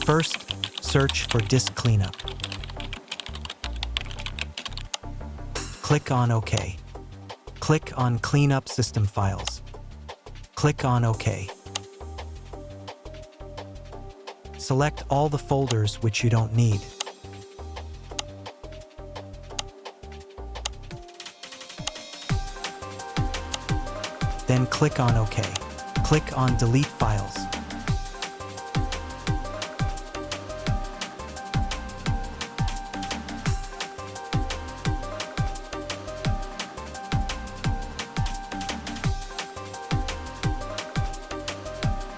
First, search for disk cleanup. Click on OK. Click on Clean up System Files. Click on OK. Select all the folders which you don't need. Then click on OK. Click on Delete Files.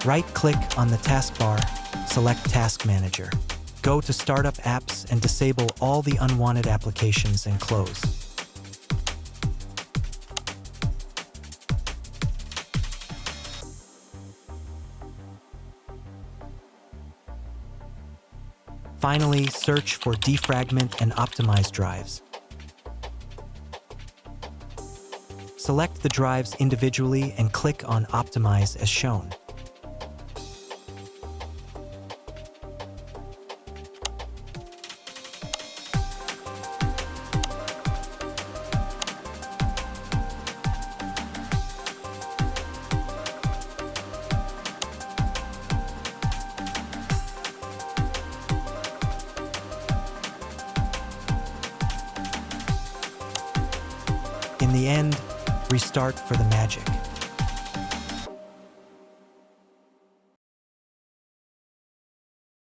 Right-click on the taskbar, select Task Manager. Go to Startup Apps and disable all the unwanted applications and close. Finally, search for Defragment and Optimize Drives. Select the drives individually and click on Optimize as shown. In the end, restart for the magic.